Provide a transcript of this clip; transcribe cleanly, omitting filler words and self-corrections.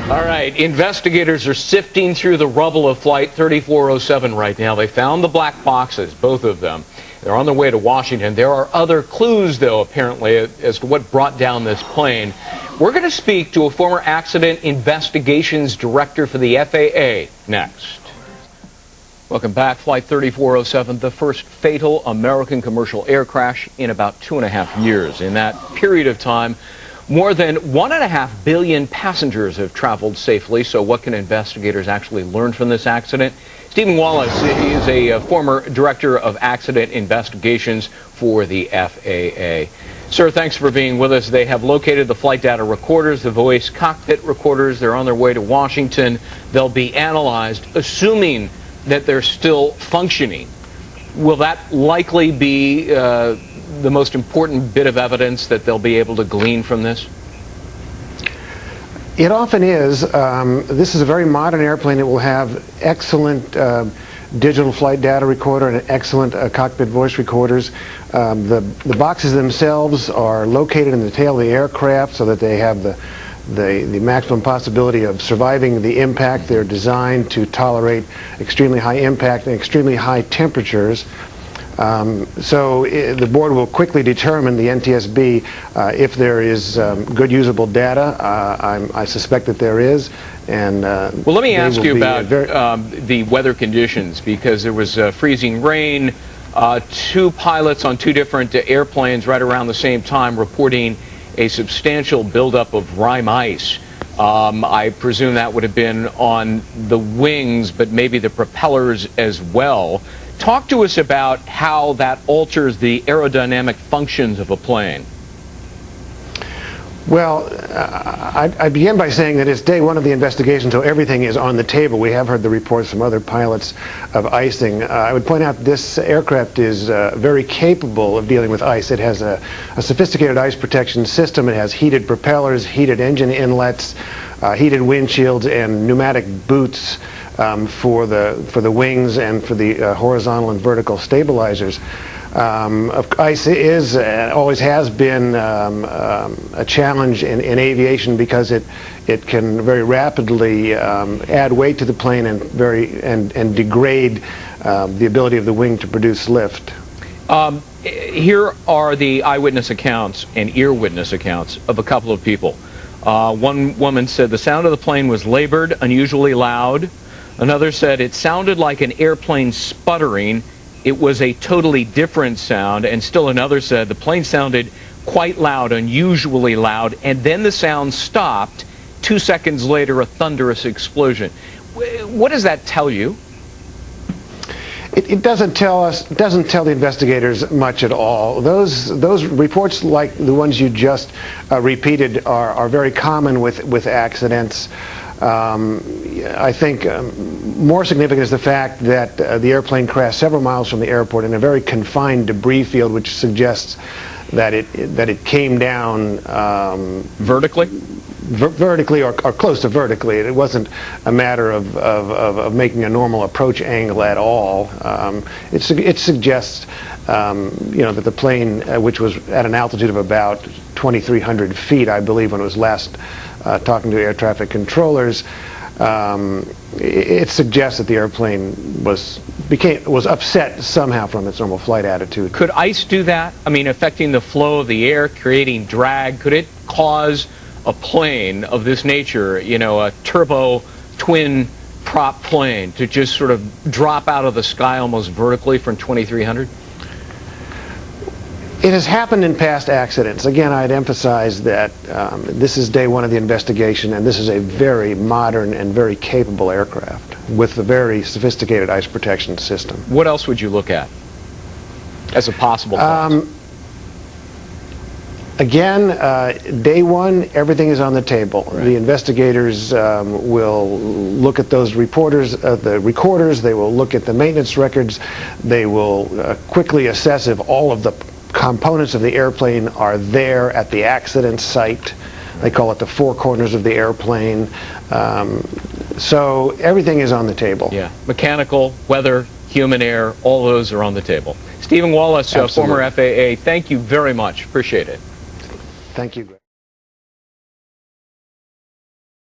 All right, investigators are sifting through the rubble of Flight 3407 right now. They found the black boxes, both of them. They're on their way to Washington. There are other clues, though, apparently, as to what brought down this plane. We're going to speak to a former accident investigations director for the FAA next. Welcome back. Flight 3407, the first fatal American commercial air crash in about 2.5 years. In that period of time, more than 1.5 billion passengers have traveled safely. So what can investigators actually learn from this accident? Steve Wallace is a former director of accident investigations for the FAA. Sir, thanks for being with us. They have located the flight data recorders, the voice cockpit recorders. They're on their way to Washington. They'll be analyzed, assuming that they're still functioning. Will that likely be the most important bit of evidence that they'll be able to glean from this? It often is. This is a very modern airplane. It will have excellent digital flight data recorder and excellent cockpit voice recorders. The boxes themselves are located in the tail of the aircraft so that they have the maximum possibility of surviving the impact. They're designed to tolerate extremely high impact and extremely high temperatures. So the board will quickly determine, the NTSB, if there is good usable data. I suspect that there is. And well, let me ask you about the weather conditions, because there was freezing rain, two pilots on two different airplanes right around the same time reporting a substantial buildup of rime ice. I presume that would have been on the wings, but maybe the propellers as well. Talk to us about how that alters the aerodynamic functions of a plane. Well, I begin by saying that it's day one of the investigation, so everything is on the table. We have heard the reports from other pilots of icing. I would point out this aircraft is very capable of dealing with ice. It has a sophisticated ice protection system. It has heated propellers, heated engine inlets, heated windshields, and pneumatic boots for the wings and for the horizontal and vertical stabilizers. Ice is always has been a challenge in aviation, because it can very rapidly add weight to the plane and degrade the ability of the wing to produce lift. Here are the eyewitness accounts and ear witness accounts of a couple of people. One woman said the sound of the plane was labored, unusually loud. Another said it sounded like an airplane sputtering. It was a totally different sound. And still another said the plane sounded quite loud, unusually loud, and then the sound stopped. 2 seconds later, a thunderous explosion. What does that tell you? It doesn't tell the investigators much at all. Those reports, like the ones you just repeated, are very common with accidents. I think more significant is the fact that the airplane crashed several miles from the airport in a very confined debris field, which suggests that it came down vertically. Vertically or close to vertically. It wasn't a matter of making a normal approach angle at all. It suggests that the plane, which was at an altitude of about 2,300 feet, I believe, when it was last talking to air traffic controllers, it suggests that the airplane was upset somehow from its normal flight attitude. Could ice do that? I mean, affecting the flow of the air, creating drag. Could it cause a plane of this nature, a turbo twin prop plane, to just sort of drop out of the sky almost vertically from 2,300? It has happened in past accidents. Again, I'd emphasize that this is day one of the investigation, and this is a very modern and very capable aircraft with a very sophisticated ice protection system. What else would you look at as a possible cause? Again, day one, everything is on the table. Right. The investigators will look at those the recorders. They will look at the maintenance records. They will quickly assess if all of the components of the airplane are there at the accident site. They call it the four corners of the airplane. So everything is on the table. Yeah, mechanical, weather, human error, all those are on the table. Steve Wallace, former FAA, thank you very much. Appreciate it. Thank you.